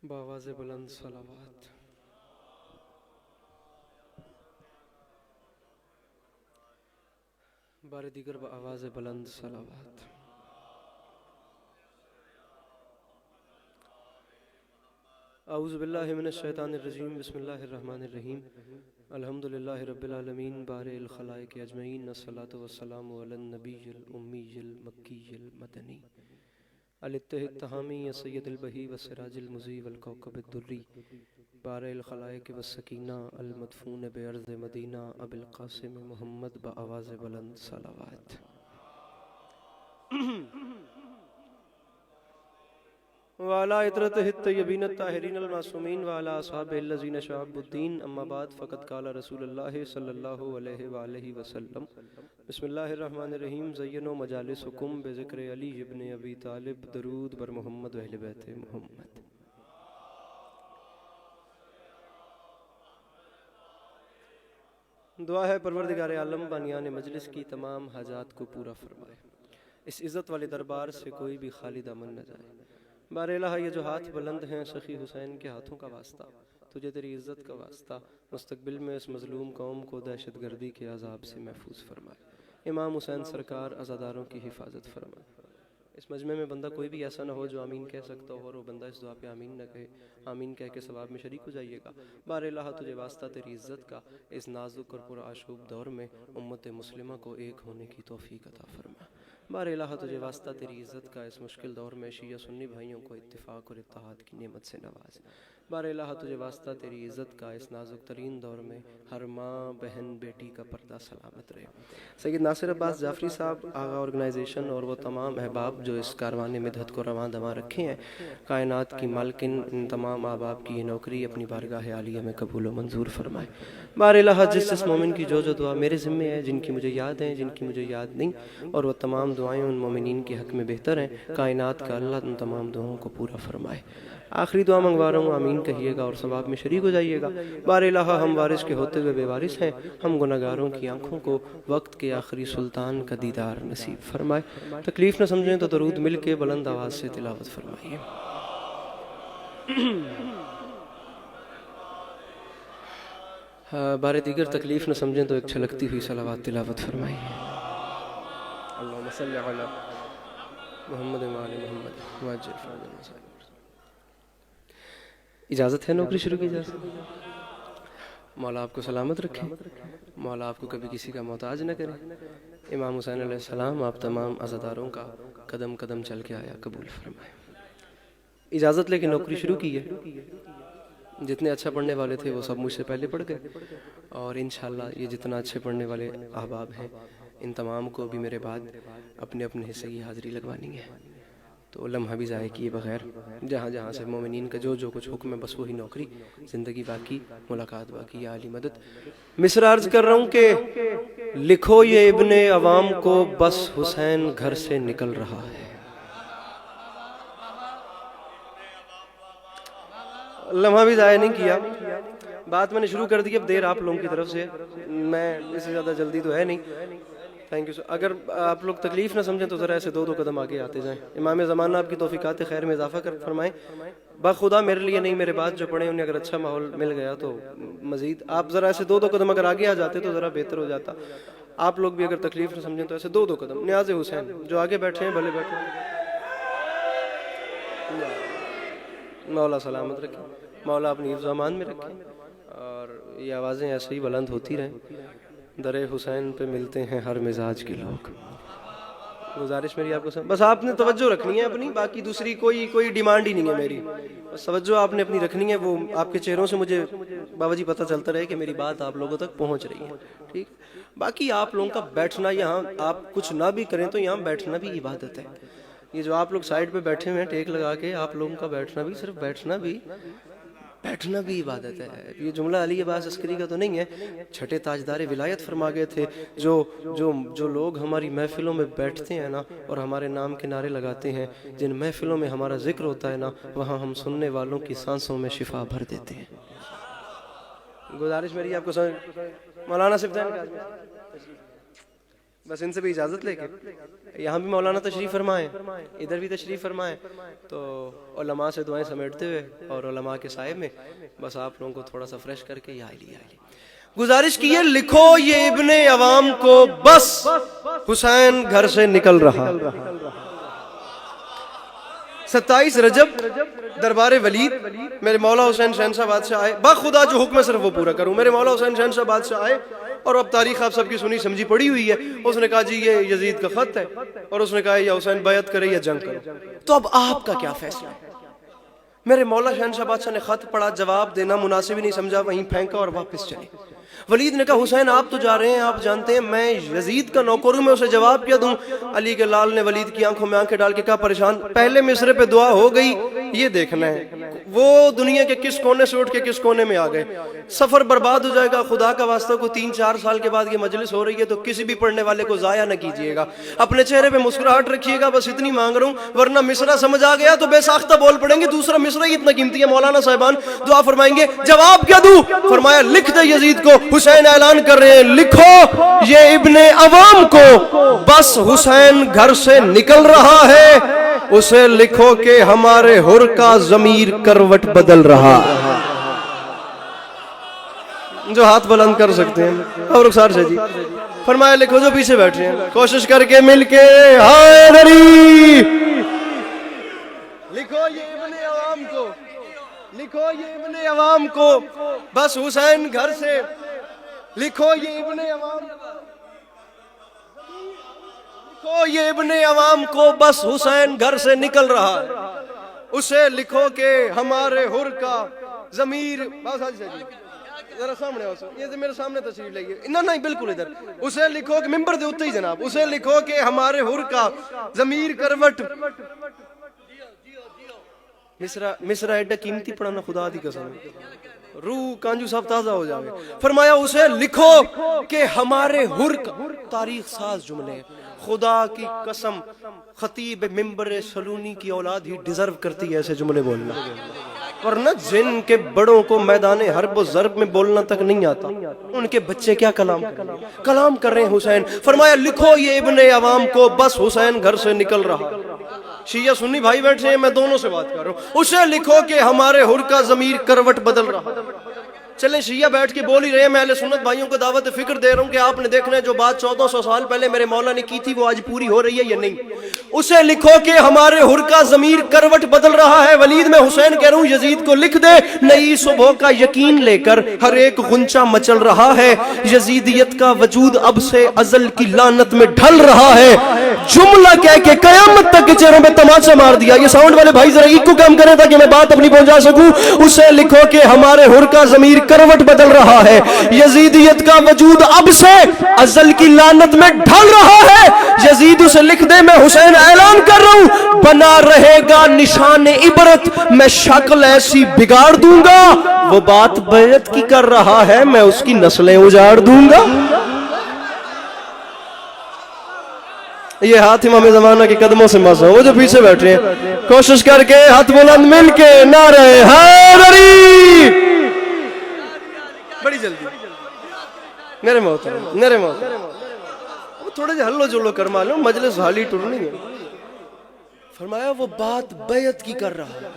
بآواز بلند صلوات. بار دیگر بآواز بلند صلوات. اعوذ باللہ من الشیطان الرجیم. بسم اللہ الرحمن الرحیم. الحمدللہ رب العالمین بارئ الخلائق اجمعین. الصلاۃ والسلام علی النبی الامی المکی المدنی الاتحاد التہامی سید البہی والسراج المضی والکوکب الدری بارئ الخلائق والسکینہ المدفون بارض مدینہ ابی القاسم محمد بآواز بلند صلوات. وعلى عطرته الطيبين الطاهرين المعصومين وعلى أصحابه الذين شعبوا الدين. أما بعد فقد قال رسول الله صلى الله عليه وآله وسلم. بسم الله الرحمن الرحيم. زينوا مجالسكم بذكر علي ابن أبي طالب. درود بر محمد و اہل بیت محمد. دعا ہے پروردگار عالم بانیان مجلس کی تمام حاجات کو پورا فرمائے. اس عزت والے دربار سے کوئی بھی خالی دامن نہ جائے. بار الہ یہ جو ہاتھ بلند ہیں سخی حسین کے ہاتھوں کا واسطہ، تجھے تیری عزت کا واسطہ، مستقبل میں اس مظلوم قوم کو دہشت گردی کے عذاب سے محفوظ فرمائے. امام حسین سرکار عزاداروں کی حفاظت فرمائے. اس مجمع میں بندہ کوئی بھی ایسا نہ ہو جو آمین کہہ سکتا ہو اور وہ بندہ اس دعا پہ آمین نہ کہے. آمین کہہ کے ثواب میں شریک ہو جائیے گا. بار الہ تجھے واسطہ تیری عزت کا اس نازک اور پرآشوب دور میں امت مسلمہ کو ایک ہونے کی توفیق عطا فرما. بار الہ تجھے واسطہ تیری عزت کا اس مشکل دور میں شیعہ سنی بھائیوں کو اتفاق اور اتحاد کی نعمت سے نواز. بار الہ تجھے واسطہ تیری عزت کا اس نازک ترین دور میں ہر ماں بہن بیٹی کا پردہ سلامت رہے. سید ناصر عباس جعفری صاحب آغا آرگنائزیشن اور وہ تمام احباب جو اس کاروان مدحت کو رواں دواں رکھے ہیں، کائنات کی مالکن ان تمام احباب کی یہ نوکری اپنی بارگاہ عالیہ میں قبول و منظور فرمائے. بار الہ جس مومن کی جو دعا میرے ذمہ ہے، جن کی مجھے یاد ہیں، جن کی مجھے یاد نہیں، اور وہ تمام دعائیں ان مومنین کے حق میں بہتر ہیں، کائنات کا اللہ ان تمام دعاؤں کو پورا فرمائے. آخری دعا منگوا رہا ہوں، آمین کہیے گا اور ثواب میں شریک ہو جائیے گا. بار الہ ہم وارث کے ہوتے ہوئے بے وارث ہیں، ہم گناہگاروں کی آنکھوں کو وقت کے آخری سلطان کا دیدار نصیب فرمائے. تکلیف نہ سمجھیں تو درود مل کے بلند آواز سے تلاوت فرمائیے. بار دیگر تکلیف نہ سمجھیں تو ایک چھلکتی ہوئی صلوات تلاوت فرمائیے. اللہم صلی علی محمد و آل محمد وعجل فرجنا. اجازت ہے نوکری شروع کی اجازت؟ مولا آپ کو سلامت رکھے، مولا آپ کو کبھی کسی کا محتاج نہ کرے. امام حسین علیہ السلام آپ تمام عزاداروں کا قدم قدم چل کے آیا قبول فرمائے. اجازت لے کے نوکری شروع کی ہے. جتنے اچھا پڑھنے والے تھے وہ سب مجھ سے پہلے پڑھ گئے، اور انشاءاللہ یہ جتنا اچھے پڑھنے والے احباب ہیں ان تمام کو بھی میرے بعد اپنے اپنے حصے کی حاضری لگوانی ہے. تو لمحہ بھی ضائع کیے بغیر جہاں جہاں سے مومنین کا جو کچھ حکم ہے بس وہی نوکری، زندگی باقی، ملاقات باقی. یا علی مدد. مصر عرض کر رہا ہوں کہ لکھو یہ ابن عوام کو بس حسین گھر سے نکل رہا ہے. لمحہ بھی ضائع نہیں کیا. بات میں نے شروع کر دی، اب دیر آپ لوگوں کی طرف سے، میں اس سے زیادہ جلدی تو ہے نہیں. Thank you sir. اگر آپ لوگ تکلیف نہ سمجھیں تو ذرا ایسے دو قدم آگے آتے جائیں. امام زمانہ آپ کی توفیقات خیر میں اضافہ کر فرمائیں. بخدا میرے لیے نہیں، میرے بعد جو پڑھیں انہیں اگر اچھا ماحول مل گیا تو مزید آپ ذرا ایسے دو قدم اگر آگے آ جاتے تو ذرا بہتر ہو جاتا. آپ لوگ بھی اگر تکلیف نہ سمجھیں تو ایسے دو قدم. نیاز حسین جو آگے بیٹھے ہیں بھلے بیٹھے. مولا سلامت رکھیں، مولا اپنی حفظ و امان میں رکھیں، اور یہ آوازیں ایسے ہی بلند ہوتی رہیں. در حسین پہ ملتے ہیں ہر مزاج کے لوگ. گزارش میری آپ کو بس آپ نے توجہ رکھنی ہے اپنی، باقی دوسری کوئی ڈیمانڈ ہی نہیں ہے میری. بس توجہ آپ نے اپنی رکھنی ہے. وہ آپ کے چہروں سے مجھے بابا جی پتہ چلتا رہے کہ میری بات آپ لوگوں تک پہنچ رہی ہے. ٹھیک. باقی آپ لوگوں کا بیٹھنا، یہاں آپ کچھ نہ بھی کریں تو یہاں بیٹھنا بھی عبادت ہے. یہ جو آپ لوگ سائیڈ پہ بیٹھے ہوئے ہیں ٹیک لگا کے، آپ لوگوں کا بیٹھنا بھی، صرف بیٹھنا بھی عبادت ہے. یہ جملہ علی عباس عسکری کا تو نہیں ہے. چھٹے تاجدار ولایت فرما گئے تھے جو لوگ ہماری محفلوں میں بیٹھتے ہیں نا اور ہمارے نام کے نعرے لگاتے ہیں، جن محفلوں میں ہمارا ذکر ہوتا ہے نا، وہاں ہم سننے والوں کی سانسوں میں شفا بھر دیتے ہیں. گزارش میری آپ کو مولانا صفدین بس ان سے بھی اجازت لے کے یہاں بھی مولانا تشریف فرمائیں، ادھر بھی تشریف فرمائیں، تو علماء سے دعائیں سمیٹتے ہوئے اور علماء کے سائے میں بس آپ لوگوں کو تھوڑا سا فریش کر کے گزارش کی ہے، لکھو یہ ابن عوام کو بس حسین گھر سے نکل رہا۔ 27 رجب دربار ولید میرے مولا حسین شہنشاہ بادشاہ آئے، بخدا جو حکم ہے صرف وہ پورا کروں، میرے مولا حسین شہنشاہ بادشاہ آئے اور اب تاریخ آپ سب کی سنی سمجھی پڑی ہوئی ہے۔ اس نے کہا جی یہ یزید کا خط ہے، اور اس نے کہا یا حسین بیعت کرے یا جنگ کرے، تو اب آپ کا کیا فیصلہ ہے؟ میرے مولا شہنشاہ بادشاہ نے خط پڑھا، جواب دینا مناسب ہی نہیں سمجھا، وہیں پھینکا اور واپس چلے۔ ولید نے کہا حسین آپ تو جا رہے ہیں، آپ جانتے ہیں میں یزید کا نوکر ہوں، میں اسے جواب کیا دوں؟ علی کے لال نے ولید کی آنکھوں میں آنکھیں ڈال کے کہا پریشان، پہلے مصرے پہ دعا ہو گئی، یہ دیکھنا ہے وہ دنیا کے کس کونے سے اٹھ کے کس کونے میں آ گئے، سفر برباد ہو جائے گا۔ خدا کا واسطہ کو 3-4 سال کے بعد یہ مجلس ہو رہی ہے تو کسی بھی پڑھنے والے کو ضائع نہ کیجیے گا، اپنے چہرے پہ مسکراہٹ رکھیے گا، بس اتنی مانگ رہا ہوں، ورنہ مصرع سمجھ آ گیا تو بے ساختہ بول پڑیں گے، دوسرا مصرع ہی اتنا قیمتی ہے۔ مولانا صاحبان دعا فرمائیں گے، جواب کیا دوں؟ فرمایا لکھ دے یزید کو، حسین اعلان کر رہے ہیں، لکھو یہ ابن عوام کو بس حسین گھر سے نکل رہا ہے، اسے لکھو کہ ہمارے حر کا ضمیر کروٹ بدل رہا۔ جو ہاتھ بلند کر سکتے ہیں اور رخسار سے جی فرمایا لکھو، جو پیچھے بیٹھے ہیں کوشش کر کے مل کے حیدری لکھو یہ ابن عوام کو، لکھو یہ ابن عوام کو بس حسین گھر سے، لکھو یہ ابن عوام، لکھو یہ ابن عوام کو بس حسین گھر سے نکل رہا ہے، اسے لکھو کہ ہمارے حر کا ضمیر، ذرا سامنے ہو، یہ میرے سامنے تشریف لائیے، نہیں بالکل ادھر، اسے لکھو کہ ممبر دے اتنے ہی جناب، اسے لکھو کہ ہمارے حر کا ضمیر کروٹ، مصرع ایڈا قیمتی پڑھانا خدا دی قسم، روح کانجو صاحب تازہ ہو جاوے۔ فرمایا اسے لکھو کہ ہمارے حر کا، تاریخ ساز جملے، خدا کی قسم خطیب ممبر سلونی کی اولاد ہی ڈیزرو کرتی ہے ایسے جملے بولنا، ورنہ جن کے بڑوں کو میدان حرب و ضرب میں بولنا تک نہیں آتا، ان کے بچے کیا کلام کر رہے ہیں حسین۔ فرمایا لکھو یہ ابن عوام کو بس حسین گھر سے نکل رہا۔ شیعہ سنی بھائی بیٹھے ہیں، میں دونوں سے بات کر رہا ہوں، اسے لکھو کہ ہمارے حر کا ضمیر کروٹ بدل رہا۔ چلیں شیعہ بیٹھ کے بول ہی رہے ہیں، میں اہل سنت بھائیوں کو دعوت فکر دے رہا ہوں کہ آپ نے دیکھنا ہے جو بات 1400 سال پہلے میرے مولا نے کی تھی وہ آج پوری ہو رہی ہے یا نہیں۔ اسے لکھو کہ ہمارے حر کا ضمیر کروٹ بدل رہا ہے۔ ولید میں حسین کہہ رہا ہوں یزید کو لکھ دے، نئی صبح کا یقین لے کر ہر ایک غنچہ مچل رہا ہے، یزیدیت کا وجود اب سے ازل کی لعنت میں ڈھل رہا ہے۔ جملہ کہہ کے قیامت تک کے چہروں پہ تماچا مار دیا۔ یہ ساؤنڈ والے بھائی ذرا ایک کو کام کریں تاکہ میں بات اپنی پہنچا سکوں۔ اسے لکھو کہ ہمارے حر کا ضمیر کروٹ بدل رہا ہے، یزیدیت کا وجود اب سے ازل کی لعنت میں ڈھل رہا ہے۔ یزید اسے لکھ دے، میں حسین اعلان کر رہا ہوں، بنا رہے گا نشان عبرت، میں شکل ایسی بگاڑ دوں گا، وہ بات بیعت کی کر رہا ہے، میں اس کی نسلیں اجاڑ دوں گا۔ یہ ہاتھ امام زمانہ کے قدموں سے مسا، وہ جو پیچھے بیٹھے ہیں کوشش کر کے ہاتھ بلند مل کے نعرہ حیدری، بڑی جلدی میرے محترم تھوڑے جے ہلو جلو کر معلوم مجلس حالی ٹرنی ہے۔ فرمایا وہ بات بیعت کی کر رہا ہے۔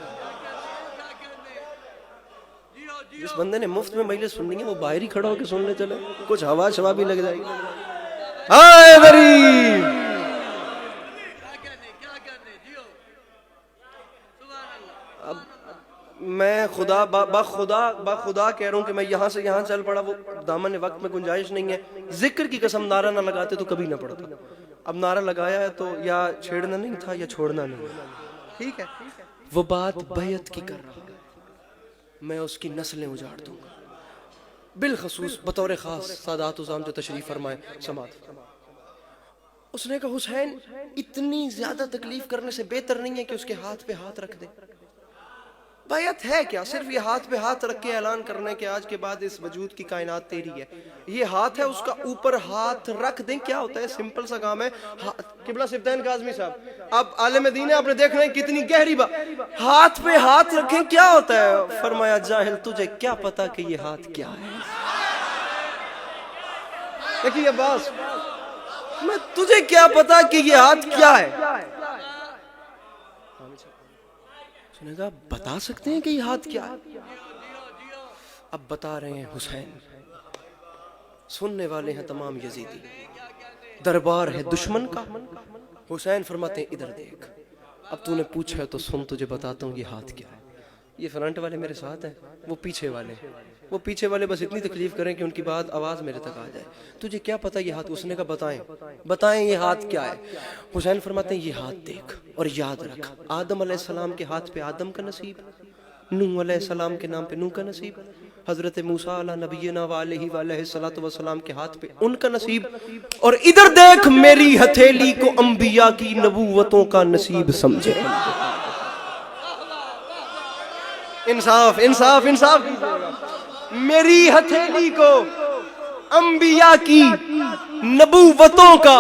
جس بندے نے مفت میں مجلس سننی ہے وہ باہر ہی کھڑا ہو کے سننے چلے، کچھ ہوا شوا بھی لگ جائے گی۔ حیدری اب میں خدا بخدا کہہ رہا ہوں کہ میں یہاں سے یہاں چل پڑا، وہ دامن وقت میں گنجائش نہیں ہے، ذکر کی قسم نعرہ نہ لگاتے تو کبھی نہ پڑتا، اب نعرہ لگایا ہے تو یا چھیڑنا نہیں تھا یا چھوڑنا نہیں، ٹھیک ہے۔ وہ بات بیعت کی کر رہا، میں اس کی نسلیں اجاڑ دوں گا، بالخصوص بطور خاص سادات عظام جو تشریف فرمائے سماعت۔ اس نے کہا حسین اتنی زیادہ تکلیف کرنے سے بہتر نہیں ہے کہ اس کے ہاتھ پہ ہاتھ رکھ دے۔ بیعت ہے کیا؟ صرف یہ ہاتھ پہ ہاتھ رکھ کے اعلان کرنے کے آج کے بعد اس وجود کی کائنات تیری ہے، یہ ہاتھ ہے، اس کا اوپر ہاتھ رکھ دیں، کیا ہوتا ہے؟ سمپل سا کام ہے۔ قبلہ سبطین کاظمی صاحب آپ عالم دین ہیں، آپ نے دیکھنا ہے کتنی گہری بات، ہاتھ پہ ہاتھ رکھیں کیا ہوتا ہے؟ فرمایا جاہل تجھے کیا پتا کہ یہ ہاتھ کیا ہے؟ دیکھیے بس میں تجھے کیا پتا کہ یہ ہاتھ کیا ہے؟ اس نے کہا بتا سکتے ہیں کہ یہ ہاتھ کیا ہے؟ اب بتا رہے ہیں حسین، سننے والے ہیں تمام یزیدی، دربار ہے دشمن کا۔ حسین فرماتے ہیں ادھر دیکھ، اب تو نے پوچھا ہے تو سن، تجھے بتاتا ہوں یہ ہاتھ کیا ہے۔ یہ فرنٹ والے میرے ساتھ ہیں، وہ پیچھے والے بس اتنی تکلیف کریں کہ ان کی بات آواز میرے تک آ جائے۔ تجھے کیا پتا یہ ہاتھ؟ اس نے کہا بتائیں یہ ہاتھ کیا ہے؟ حسین فرماتے ہیں یہ ہاتھ دیکھ اور یاد رکھ، آدم علیہ السلام کے ہاتھ پہ آدم کا نصیب، نوح علیہ السلام کے نام پہ نوح کا نصیب، حضرت موسیٰ علیہ نبینا وعلیہ الصلوۃ والسلام کے ہاتھ پہ ان کا نصیب، اور ادھر دیکھ میری ہتھیلی کو انبیاء کی نبوتوں کا نصیب سمجھے۔ انصاف انصاف انصاف کیجیے گا۔ میری ہتھیلی کو انبیاء کی نبوتوں کا،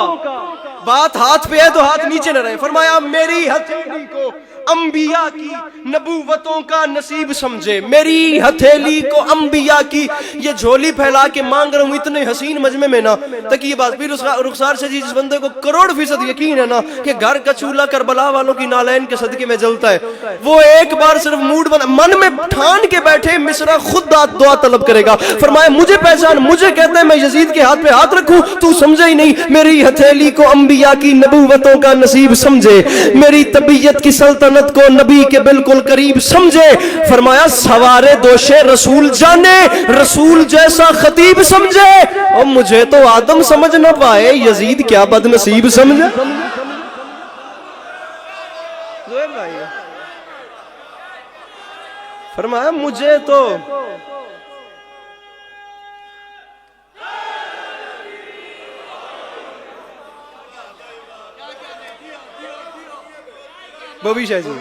بات ہاتھ پہ ہے تو ہاتھ نیچے نہ رہے، فرمایا میری ہتھیلی کو انبیاء کی نبوتوں کا نصیب سمجھے، میری ہتھیلی کو انبیاء کی۔ یہ جھولی پھیلا کے مانگ رہا ہوں اتنے حسین مجمع میں نا، تاکہ یہ بات بھی رخسار سے جس بندے کو 100% یقین ہے نا کہ گھر کا چولہا کربلا والوں کی نالین کے صدقے میں جلتا ہے، وہ ایک بار صرف موڈ من میں ٹھان کے بیٹھے مصرع خود دعا طلب کرے گا۔ فرمایا مجھے پہچان، مجھے کہتے ہیں میں یزید کے ہاتھ پہ ہاتھ رکھوں، تو سمجھے ہی نہیں، میری ہتھیلی کو انبیاء کی نبوتوں کا نصیب سمجھے، میری طبیعت کی سلطنت کو نبی کے بالکل قریب سمجھے۔ فرمایا سوارے دوشے رسول جانے، رسول جیسا خطیب سمجھے، اور مجھے تو آدم سمجھ نہ پائے، یزید کیا بد نصیب سمجھے۔ فرمایا مجھے تو بوبی شاہ جی،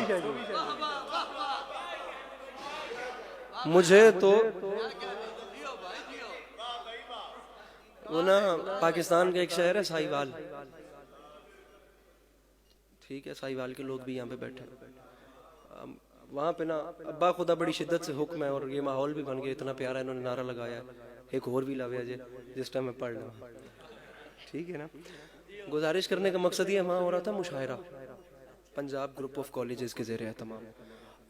مجھے تو وہ نا پاکستان کا ایک شہر ہے ساہیوال، ٹھیک ہے، ساہیوال کے لوگ بھی یہاں پہ بیٹھے، وہاں پہ نا ابا خدا بڑی شدت سے حکم ہے، اور یہ ماحول بھی بن گیا، اتنا پیارا انہوں نے نعرہ لگایا ہے، ایک اور بھی لاویا جے جس ٹائم میں پڑھ لوں، ٹھیک ہے نا۔ گزارش کرنے کا مقصد یہ وہاں ہو رہا تھا مشاعرہ، پنجاب گروپ آف کالجز کے زیر اہتمام،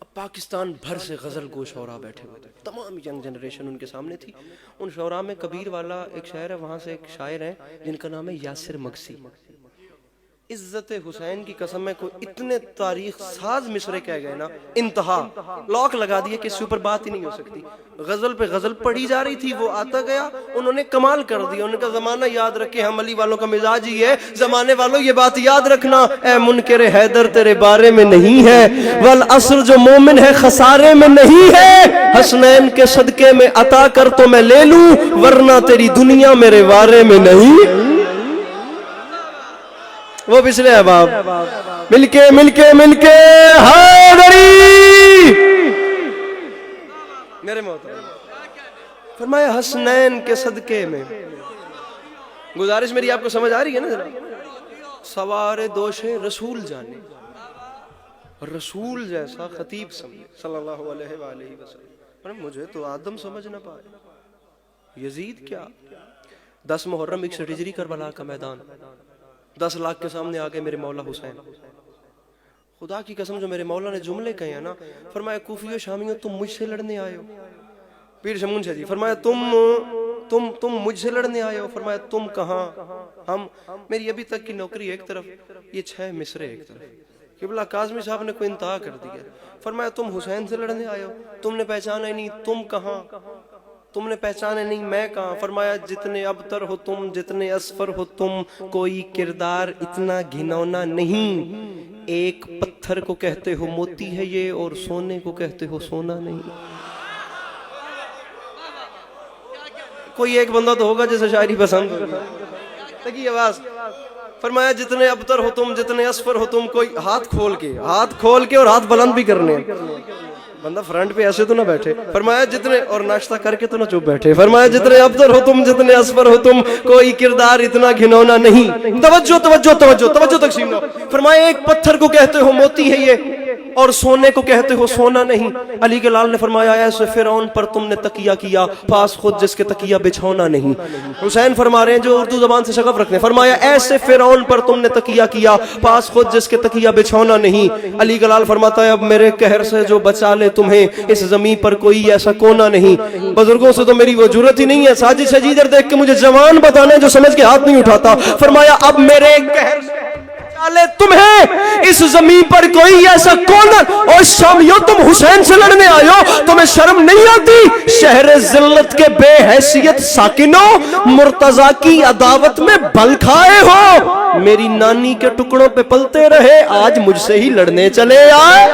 اب پاکستان بھر سے غزل گو شعراء بیٹھے ہوئے تھے، تمام ینگ جنریشن ان کے سامنے تھی۔ ان شعراء میں کبیر والا ایک شاعر ہے، وہاں سے ایک شاعر ہے جن کا نام ہے یاسر مگسی۔ عزت حسین کی قسم میں کوئی اتنے تاریخ ساز مصرے کہہ گئے نا، انتہا لاک لگا دیا کہ اس سے اوپر بات ہی نہیں ہو سکتی۔ غزل پہ غزل پڑھی جا رہی تھی، وہ آتا گیا، انہوں نے کمال کر دیا، انہوں نے کہا زمانہ یاد رکھے، ہم علی والوں کا مزاج ہی ہے، زمانے والوں یہ بات یاد رکھنا، اے منکر حیدر تیرے بارے میں نہیں ہے، والعصر جو مومن ہے خسارے میں نہیں ہے، حسنین کے صدقے میں عطا کر تو میں لے لوں، ورنہ تیری دنیا میرے وارے میں نہیں۔ وہ پچھلے احباب مل کے حیدری میرے محترم، فرمایا حسنین کے صدقے میں، گزارش میری آپ کو سمجھ آ رہی ہے نا جناب؟ سوارے دوشے رسول جانے، رسول جیسا خطیب سمجھے صلی اللہ علیہ وآلہ وسلم۔ مجھے تو آدم سمجھ نہ پائے، یزید کیا۔ 10 محرم 61 ہجری کربلا کا میدان، 10 لاکھ کے سامنے آگے میرے مولا حسین۔ خدا کی قسم جو میرے مولا نے جملے کہے ہیں نا، فرمایا کوفیو شامیوں تم مجھ سے لڑنے آئے ہو، پیر شمون شاہ جی فرمایا تم مجھ سے لڑنے آئے ہو، فرمایا تم کہاں، ہم، میری ابھی تک کی نوکری ایک طرف، یہ 6 مصرے ایک طرف، قبلہ کاظمی صاحب نے کوئی انتہا کر دیا۔ فرمایا تم حسین سے لڑنے آئے ہو، تم نے پہچانا ہی نہیں، تم کہاں، تم نے پہچانے نہیں، میں کہاں۔ فرمایا جتنے ابتر ہو تم، جتنے اسفر ہو تم، کوئی کردار اتنا گھنونا نہیں، ایک پتھر کو کہتے ہو موتی ہے یہ، اور سونے کو کہتے ہو سونا نہیں۔ کوئی ایک بندہ تو ہوگا جسے شاعری پسند ہوگی، تاکہ آواز۔ فرمایا جتنے ابتر ہو تم، جتنے اسفر ہو تم، کوئی ہاتھ کھول کے اور ہاتھ بلند بھی کرنے، بندہ فرنٹ پہ ایسے تو نہ بیٹھے۔ فرمایا جتنے، اور ناشتہ کر کے تو نہ چپ بیٹھے۔ فرمایا جتنے ابتر ہو تم، جتنے اسفر ہو تم، کوئی کردار اتنا گھنونا نہیں۔ توجہ تقسیم نو۔ فرمایا ایک پتھر کو کہتے ہو موتی ہے یہ، اور سونے کو کہتے ہو سونا نہیں۔ علی کے لال نے فرمایا ایسے فرعون پر تم نے تکیہ کیا، پاس خود جس کے تکیہ بچھونا نہیں۔ حسین فرما رہے ہیں جو اردو زبان سے شغف رکھتے ہیں، فرمایا ایسے فرعون پر تم نے تکیہ کیا، پاس خود جس کے تکیہ بچھونا نہیں۔ علی کا لال فرماتا ہے اب میرے قہر سے جو بچا لے تمہیں، اس زمین پر کوئی ایسا کونا نہیں۔ بزرگوں سے تو میری وہ جرت ہی نہیں ہے، ساجد شجید ادھر دیکھ کے مجھے جوان بتانا جو سمجھ کے ہاتھ نہیں اٹھاتا۔ فرمایا اب میرے قہر سے چالے تمہیں اس زمین پر کوئی ایسا کونا۔ اور شامیوں تم حسین سے لڑنے آئے ہو، تمہیں شرم نہیں آتی؟ شہر ذلت کے بے حیثیت ساکنوں، مرتضیٰ کی عداوت میں بل کھائے ہو۔ میری نانی کے ٹکڑوں پہ پلتے رہے، آج مجھ سے ہی لڑنے چلے آئے۔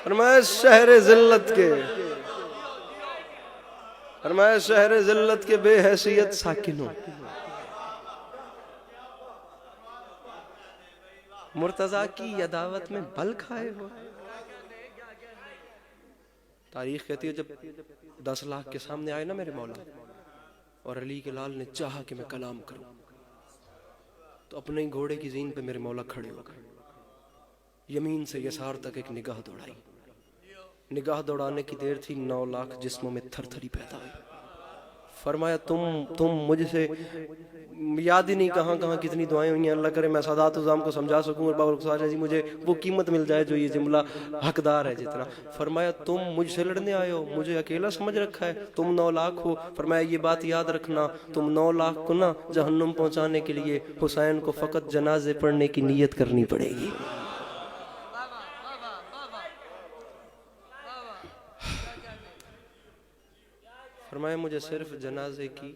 فرمایا شہر ذلت کے، فرمایا شہر ذلت کے بے حیثیت ساکنوں، مرتضیٰ کی عداوت میں بل کھائے ہو۔ تاریخ کہتی ہے جب 10 لاکھ کے سامنے آئے نا میرے مولا، اور علی کے لال نے چاہا کہ میں کلام کروں، تو اپنے ہی گھوڑے کی زین پہ میرے مولا کھڑے ہو گئے، یمین سے یسار تک ایک نگاہ دوڑائی۔ نگاہ دوڑانے کی دیر تھی، 9 لاکھ جسموں میں تھر تھری پیدا ہوئی۔ فرمایا تم مجھ سے یاد ہی نہیں کہاں کہاں کتنی دعائیں ہوئی ہیں، اللہ کرے میں سادات عظام کو سمجھا سکوں اور بابر خساجہ جی مجھے وہ قیمت مل جائے جو یہ جملہ حقدار ہے جتنا۔ فرمایا تم مجھ سے لڑنے آئے ہو، مجھے اکیلا سمجھ رکھا ہے، تم 9 لاکھ ہو۔ فرمایا یہ بات یاد رکھنا، تم 9 لاکھ کو نا جہنم پہنچانے کے لیے حسین کو فقط جنازے پڑھنے کی نیت کرنی پڑے گی۔ فرمایا مجھے صرف جنازے کی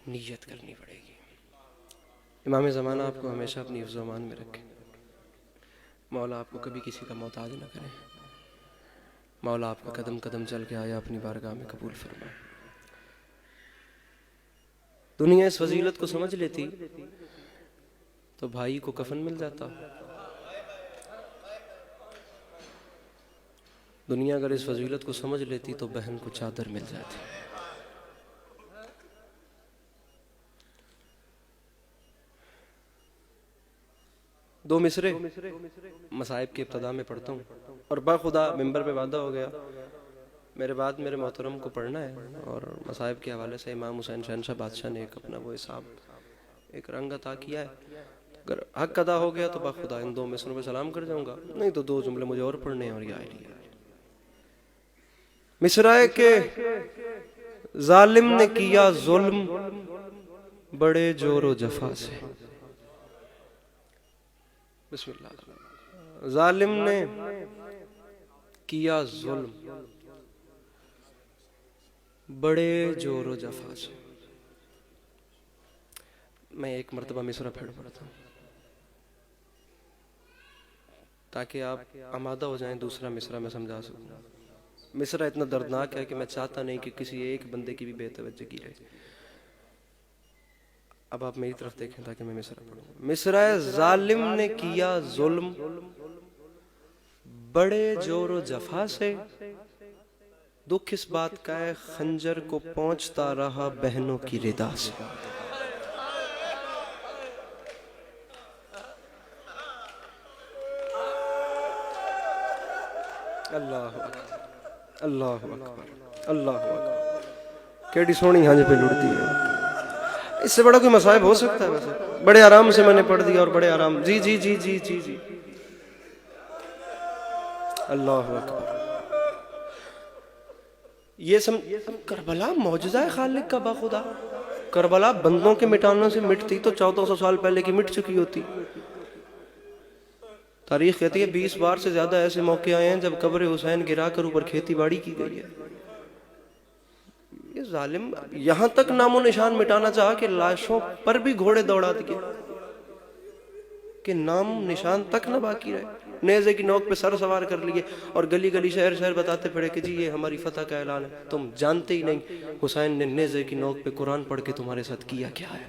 نیت کرنی پڑے گی۔ امام زمانہ آپ کو ہمیشہ اپنی حفظ و امان میں رکھے، مولا آپ کو کبھی کسی کا محتاج نہ کرے، مولا آپ کا قدم قدم چل کے آیا اپنی بارگاہ میں قبول فرمائے۔ دنیا اس فضیلت کو سمجھ لیتی تو بھائی کو کفن مل جاتا، دنیا اگر اس فضیلت کو سمجھ لیتی تو بہن کو چادر مل جاتی۔ دو مصرے مصائب کی ابتدا میں پڑھتا ہوں، اور باخدا ممبر پہ وعدہ ہو گیا میرے بعد میرے محترم کو پڑھنا ہے، اور مصائب کے حوالے سے امام حسین شہنشاہ بادشاہ نے ایک اپنا وہ حساب ایک رنگ عطا کیا ہے۔ اگر حق ادا ہو گیا تو باخدا ان 2 مصروں پہ سلام کر جاؤں گا، نہیں تو 2 جملے مجھے اور پڑھنے ہیں اور یہ آئے لیا۔ مصرائے کہ ظالم نے کیا ظلم بڑے جور و جفا سے، بسم اللہ۔ ظالم نے کیا ظلم بڑے جور و جفا سے۔ میں ایک مرتبہ مصرع پھر پڑھتا ہوں تاکہ آپ آمادہ ہو جائیں، دوسرا مصرع میں سمجھا سکوں۔ مصرع اتنا دردناک ہے کہ میں چاہتا نہیں کہ کسی ایک بندے کی بھی بے توجہی رہے۔ اب آپ میری طرف دیکھیں تاکہ میں مصرع پڑھوں۔ مصرع ظالم نے کیا ظلم بڑے جور و جفا سے، دکھ اس بات کا ہے خنجر کو پہنچتا رہا بہنوں کی ردا سے۔ اللہ اکبر، اللہ اکبر، اللہ اکبر۔ کیڑی سونی ہنج پہ لڑتی ہے، اس سے بڑا کوئی مصائب ہو سکتا ہے؟ ویسے بڑے آرام سے میں نے پڑھ دیا، اور بڑے آرام جی جی جی جی جی جی اللہ اکبر۔ یہ کربلا معجزہ ہے خالق کا باخدا۔ کربلا بندوں کے مٹانے سے مٹتی تو 1400 سال پہلے کی مٹ چکی ہوتی۔ تاریخ کہتی ہے 20 بار سے زیادہ ایسے موقع آئے ہیں جب قبر حسین گرا کر اوپر کھیتی باڑی کی گئی ہے۔ یہ ظالم یہاں تک نام و نشان مٹانا چاہا کہ لاشوں پر بھی گھوڑے دوڑا دیے کہ نام نشان تک نہ باقی رہے۔ نیزے کی نوک پہ سر سوار کر لیے اور گلی گلی شہر شہر بتاتے پڑے کہ جی یہ ہماری فتح کا اعلان ہے۔ تم جانتے ہی نہیں حسین نے نیزے کی نوک پہ قرآن پڑھ کے تمہارے ساتھ کیا کیا ہے،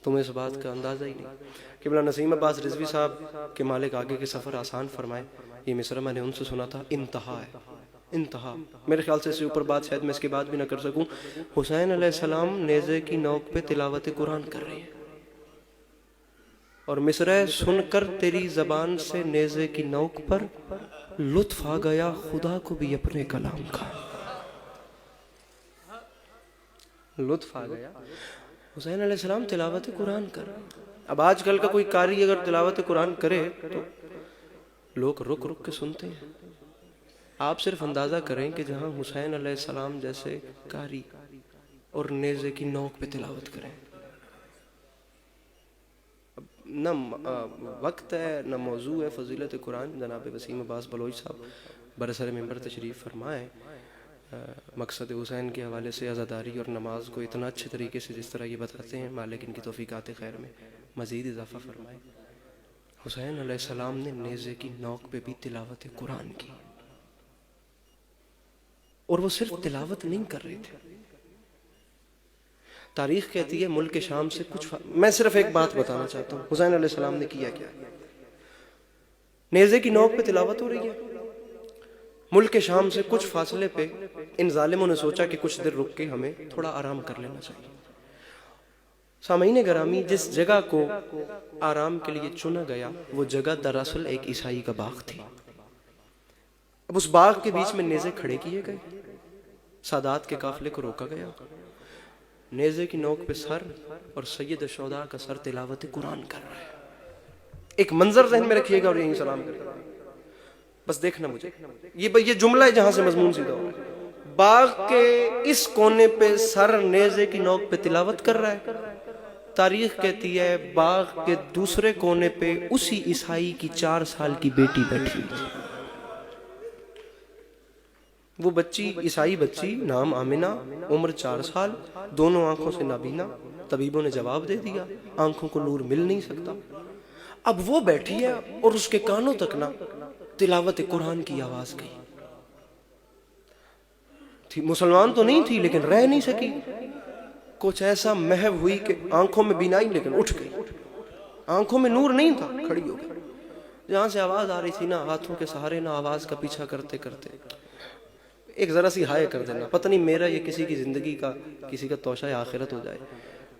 تمہیں اس بات کا اندازہ ہی نہیں۔ قبلہ نسیم عباس رضوی صاحب کے مالک آگے کے سفر آسان فرمائے، یہ مصرع میں نے ان سے سنا تھا، انتہا ہے انتہا. میرے خیال سے اس سے اوپر بات شاید میں اس کے بعد بھی نہ کر سکوں. حسین علیہ السلام نیزے کی نوک پہ تلاوت قرآن کر رہے ہیں اور مصرع سن کر تیری زبان سے نیزے کی نوک پر لطف آ گیا خدا کو بھی اپنے کلام کا. لطف آ گیا. حسین علیہ السلام تلاوت قرآن کر. اب آج کل کا کوئی قاری اگر تلاوت قرآن کرے تو لوگ رک رک کے سنتے ہیں. آپ صرف اندازہ کریں کہ جہاں حسین علیہ السلام جیسے قاری اور نیزے کی نوک پہ تلاوت کریں. نہ وقت ہے نہ موضوع ہے فضیلت قرآن. جناب وسیم عباس بلوچ صاحب برسر ممبر تشریف فرمائے. مقصد حسین کے حوالے سے عزاداری اور نماز کو اتنا اچھے طریقے سے جس طرح یہ بتاتے ہیں، مالک ان کی توفیقات خیر میں مزید اضافہ فرمائے. حسین علیہ السلام نے نیزے کی نوک پہ بھی تلاوت قرآن کی، اور وہ صرف تلاوت نہیں کر رہے تھے. تاریخ کہتی ہے ملک شام سے کچھ میں صرف ایک بات بتانا چاہتا ہوں حسین علیہ السلام نے کیا کیا. نیزے کی نوک پہ تلاوت ہو رہی ہے، ملک شام سے کچھ فاصلے پہ ان ظالموں نے سوچا کہ کچھ دیر رک کے ہمیں تھوڑا آرام کر لینا چاہیے. سامعین گرامی، جس جگہ کو آرام کے لیے چنا گیا وہ جگہ دراصل ایک عیسائی کا باغ تھی. اب اس باغ کے بیچ میں نیزے کھڑے کیے گئے، سادات کے قافلے کو روکا گیا. نیزے کی نوک پہ سر اور سید الشہداء کا سر تلاوت قرآن کر رہا ہے. ایک منظر ذہن میں رکھیے گا اور یہیں سلام کرے گا. بس دیکھنا مجھے یہ جملہ ہے جہاں سے مضمون سیدھا ہو. باغ کے اس کونے پہ سر نیزے کی نوک پہ تلاوت کر رہا ہے. تاریخ کہتی ہے باغ کے دوسرے کونے پہ اسی عیسائی کی 4 سال کی بیٹی بیٹھی تھی. وہ بچی عیسائی بچی، نام آمنہ، عمر 4 سال، دونوں آنکھوں سے نابینا. طبیبوں نے جواب دے دیا آنکھوں کو نور مل نہیں سکتا. اب وہ بیٹھی ہے اور اس کے کانوں تک نہ تلاوت قرآن کی آواز گئی. مسلمان تو نہیں تھی لیکن رہ نہیں سکی. کچھ ایسا محو ہوئی کہ آنکھوں میں بینائی لیکن اٹھ گئی. آنکھوں میں نور نہیں تھا، کھڑی ہو گئی. جہاں سے آواز آ رہی تھی نہ ہاتھوں کے سہارے نہ آواز کا پیچھا کرتے کرتے ایک ذرا سی ہائے کر دینا. پتہ نہیں میرا یہ کسی کی زندگی کا کسی کا توشہ آخرت ہو جائے.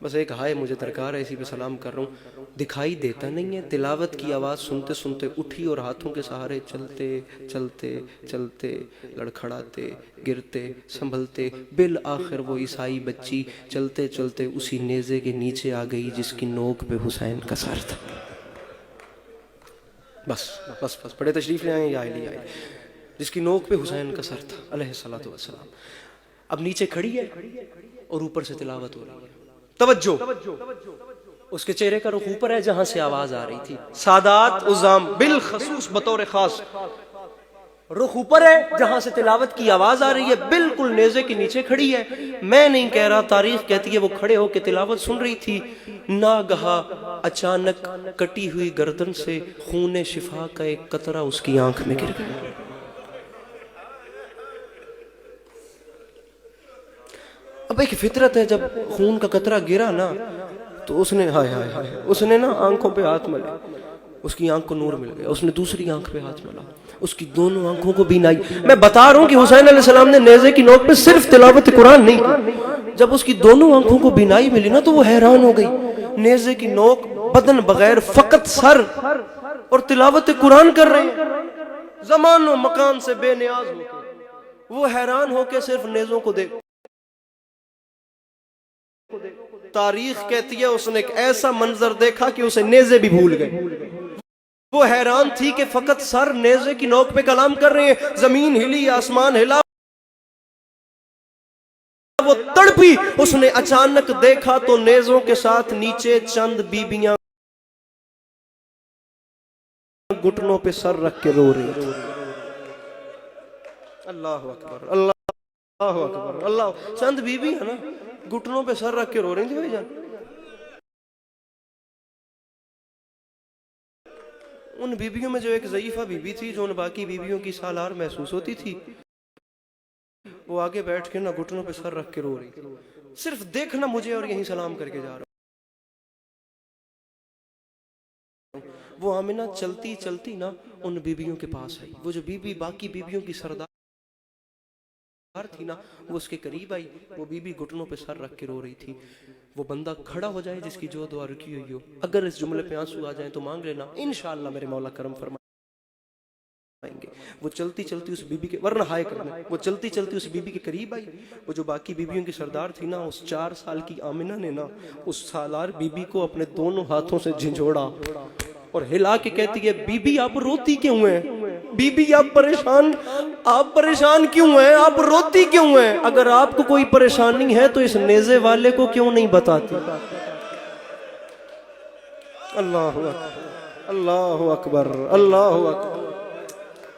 بس ایک ہائے مجھے درکار ہے، اسی پہ سلام کر رہا ہوں. دکھائی دیتا نہیں ہے. تلاوت کی آواز سنتے سنتے اٹھی اور ہاتھوں کے سہارے چلتے چلتے چلتے لڑکھڑاتے گرتے سنبھلتے بالآخر وہ عیسائی بچی چلتے چلتے اسی نیزے کے نیچے آ گئی جس کی نوک پہ حسین کا سر تھا. بس بس بس بڑے تشریف لے آئے یا علی آئے، جس کی نوک پہ حسین کا سر تھا علیہ الصلوۃ والسلام. اب نیچے کھڑی ہے اور اوپر سے تلاوت ہو رہی ہے. توجہ، اس کے چہرے کا رخ اوپر ہے جہاں سے آواز آ رہی تھی. سادات عظام بالخصوص بطور خاص رخ اوپر ہے جہاں سے تلاوت کی آواز آ رہی ہے. بالکل نیزے کے نیچے کھڑی ہے. میں نہیں کہہ رہا، تاریخ کہتی ہے وہ کھڑے ہو کے تلاوت سن رہی تھی. ناگہا اچانک کٹی ہوئی گردن سے خون شفا کا ایک قطرہ اس کی آنکھ میں گر گیا. اب ایک فطرت ہے، جب خون کا قطرہ گرا نا تو اس نے ہائے ہائے ہائے اس نے نا آنکھوں پہ ہاتھ ملے. اس کی آنکھ کو نور مل گیا. اس نے دوسری آنکھ پہ ہاتھ ملا، اس کی دونوں آنکھوں کو بینائی. میں بتا رہا ہوں کہ حسین علیہ السلام نے نیزے کی نوک پہ صرف تلاوت قرآن نہیں کی. جب اس کی دونوں آنکھوں کو بینائی ملی نا تو وہ حیران ہو گئی. نیزے کی نوک بدن بغیر فقط سر اور تلاوت قرآن کر رہے ہیں. زمان و مکان سے بے نیاز ہو کے وہ حیران ہو کے صرف نیزوں کو دیکھ. تاریخ کہتی ہے اس نے ایک ایسا منظر دیکھا کہ اسے نیزے بھی بھول گئے. وہ حیران تھی کہ فقط سر نیزے کی نوک پہ کلام کر رہے ہیں. زمین ہلی، آسمان ہلا، وہ تڑپی. اس نے اچانک دیکھا تو نیزوں کے ساتھ نیچے چند بیبیاں گھٹنوں پہ سر رکھ کے رو رہی تھی. اللہ اکبر، اللہ اکبر، اللہ. چند بیبی ہے نا گھٹنوں پہ سر رکھ کے رو رہی تھی. بھائی جان، ان بیبیوں میں جو ایک ضعیفہ بیوی تھی جو ان باقی بیبیوں کی سالار محسوس ہوتی تھی، وہ آگے بیٹھ کے نا گھٹنوں پہ سر رکھ کے رو رہی تھی. صرف دیکھنا مجھے اور یہیں سلام کر کے جا رہا ہوں. وہ آمنہ چلتی چلتی نا ان بیبیوں کے پاس آئی. وہ جو بیوی باقی بیبیوں کی سردار تھی نا وہ اس کے قریب آئی, وہ بی بی گھٹنوں پہ سر رکھ کے رو رہی تھی. وہ بندہ کھڑا ہو جائے جس کی جو دعا رکی ہوئی ہو, اگر اس جملے پہ آنسو آ جائیں تو مانگ لینا, انشاءاللہ میرے مولا کرم فرمائیں گے. وہ چلتی چلتی اس بی بی کے, ورنہ ہائے کرنا, وہ چلتی چلتی اس بی بی کے قریب آئی. وہ جو باقی بیویوں کی سردار تھی نا, اس 4 سال کی آمنہ نے نا اس سالار بی بی کو اپنے دونوں ہاتھوں سے جھنجھوڑا اور ہلا کے کہتی ہے, بی بی آپ روتی کیوں ہیں؟ بی بی آپ پریشان کیوں ہیں؟ آپ روتی کیوں ہیں؟ اگر آپ کو کوئی پریشانی ہے تو اس نیزے والے کو کیوں نہیں بتاتی؟ اللہ اکبر, اللہ اکبر, اللہ اکبر.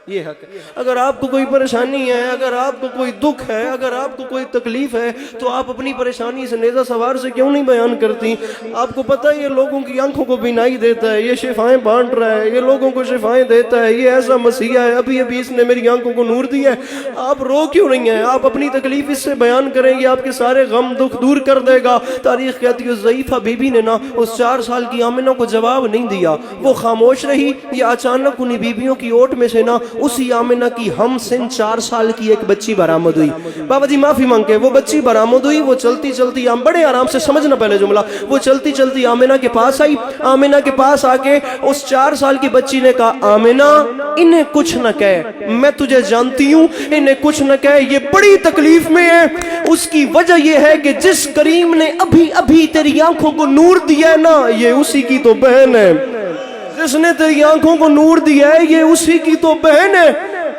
یہ حق ہے. اگر آپ کو کوئی پریشانی ہے, اگر آپ کو کوئی دکھ ہے, اگر آپ کو کوئی تکلیف ہے, تو آپ اپنی پریشانی اس نیزہ سوار سے کیوں نہیں بیان کرتی؟ آپ کو پتہ ہے یہ لوگوں کی آنکھوں کو بینائی دیتا ہے, یہ شفائیں بانٹ رہا ہے, یہ لوگوں کو شفائیں دیتا ہے, یہ ایسا مسیح ہے, ابھی اس نے میری آنکھوں کو نور دیا ہے. آپ رو کیوں نہیں ہیں؟ آپ اپنی تکلیف اس سے بیان کریں گے, آپ کے سارے غم دکھ دور کر دے گا. تاریخ کہتی ہے ضعیفہ بی بی نے نا اس 4 سال کی آمنہ کو جواب نہیں دیا, وہ خاموش رہی. یہ اچانک انہی بیویوں کی اوٹ میں سے نا اسی آمنہ کی ہم سن 4 سال کی ایک بچی برآمد ہوئی. بابا جی معافی مانگ کے, وہ بچی برآمد ہوئی. وہ چلتی چلتی, بڑے آرام سے سمجھنا پہلے جملہ, وہ چلتی چلتی آمنہ کے پاس آئی. آمنہ کے پاس آ کے اس 4 سال کی بچی نے کہا, آمنہ انہیں کچھ نہ کہے, میں تجھے جانتی ہوں, انہیں کچھ نہ کہے, یہ بڑی تکلیف میں ہے. اس کی وجہ یہ ہے کہ جس کریم نے ابھی تیری آنکھوں کو نور دیا ہے نا, یہ اسی کی تو بہن ہے. جس نے تیری آنکھوں کو نور دیا ہے یہ اسی کی تو بہن ہے.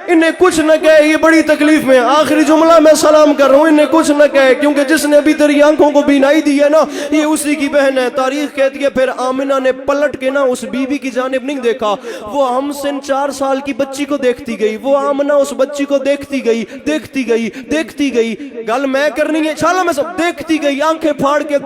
انہیں کچھ نہ کہے, یہ بڑی تکلیف میں. آخری جملہ میں سلام کر رہا ہوں, انہیں کچھ نہ کہے, کیونکہ جس نے ابھی تیری آنکھوں کو بینائی دی ہے نا یہ اسی کی بہن ہے. تاریخ کہتی ہے پھر آمنہ نے پلٹ کے نا اس بی بی کی جانب نہیں دیکھا, وہ ہم سن 4 سال کی بچی کو دیکھتی گئی. وہ آمنہ اس بچی کو دیکھتی گئی. گل میں کرنی ہے چھالا میں سب دیکھتی گئی, آنکھیں پھاڑ کے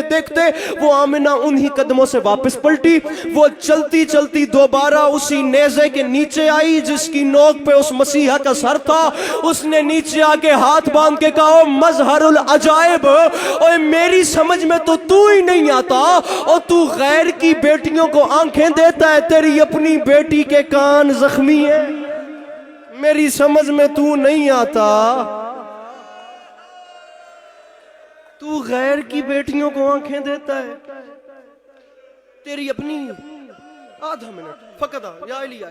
دیکھتے وہ آمنہ انہی قدموں سے واپس پلٹی. وہ چلتی چلتی دوبارہ اسی نیزے کے نیچے آئی جس کی نوک پہ اس مسیحا کا سر تھا. اس نے نیچے آ کے ہاتھ باندھ کے کہا, مظہر العجائب, اور میری سمجھ میں تو ہی نہیں آتا, اور تو غیر کی بیٹیوں کو آنکھیں دیتا ہے, تیری اپنی بیٹی کے کان زخمی ہے. میری سمجھ میں تو نہیں آتا, تو غیر کی بیٹیوں کو آنکھیں دیتا ہے, تیری اپنی, آدھا منٹ فقط یا علی,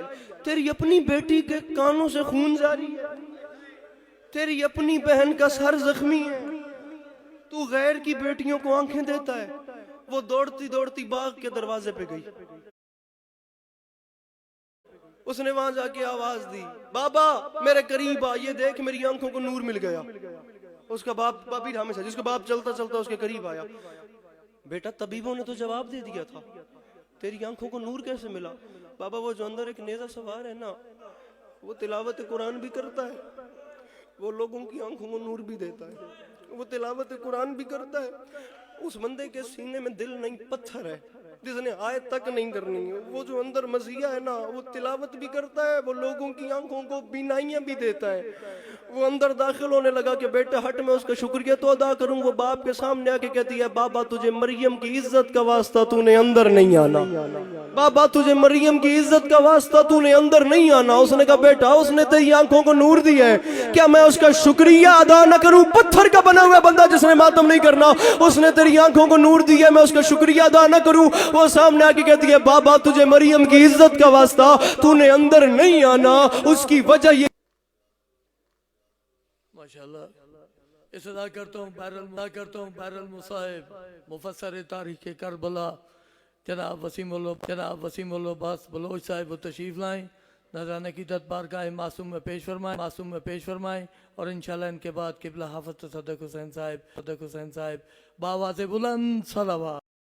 تیری اپنی بیٹی کے کانوں سے خون جاری ہے, تیری اپنی بہن کا سر زخمی ہے, تو غیر کی بیٹیوں کو آنکھیں دیتا ہے. وہ دوڑتی باغ کے دروازے پہ گئی. اس نے وہاں جا کے آواز دی, بابا میرے قریب آ, یہ دیکھ میری آنکھوں کو نور مل گیا. اس کا باپ بابی ہمیشہ, جس کو باپ چلتا اس کے قریب آیا. بیٹا طبیبوں نے تو جواب دے دیا تھا, تیری آنکھوں کو نور کیسے ملا؟ بابا وہ جو اندر ایک نیزہ سوار ہے نا, وہ تلاوت قرآن بھی کرتا ہے, وہ لوگوں کی آنکھوں کو نور بھی دیتا ہے. وہ تلاوت قرآن بھی کرتا ہے, اس بندے کے سینے میں دل نہیں پتھر ہے جس نے آیت تک نہیں کرنی ہے. وہ جو اندر مسیحا ہے نا, وہ تلاوت بھی کرتا ہے, وہ لوگوں کی آنکھوں کو بینائیاں بھی دیتا ہے. وہ اندر داخل ہونے لگا کہ بیٹا ہٹ, میں اس کا شکریہ تو ادا کروں. وہ باپ کے سامنے آ کے کہتی ہے, بابا تجھے مریم کی عزت کا واسطہ تو نے اندر نہیں آنا, بابا تجھے مریم کی عزت کا واسطہ تو نے اندر نہیں آنا. اس نے کہا بیٹا اس نے تیری آنکھوں کو نور دیا ہے, کیا میں اس کا شکریہ ادا نہ کروں؟ پتھر کا بنا ہوا بندہ جس نے ماتم نہیں کرنا, اس نے تیری آنکھوں کو نور دیا ہے, میں اس کا شکریہ ادا نہ کروں؟ وہ سامنے آ کے کہتی ہے, بابا تجھے مریم کی عزت کا واسطہ تو نے اندر نہیں آنا, اس کی وجہ یہ. ماشاءاللہ. اس ادا کرتا ہوں بہر المصائب مفسر تاریخ کربلا جناب وسیم العباس بلوچ صاحب وہ تشریف لائیں, نذرانہ کی بارگاہ معصوم میں پیش فرمائیں, اور انشاءاللہ ان کے بعد قبلہ حافظ صدق حسین صاحب بآواز بلند صلوات.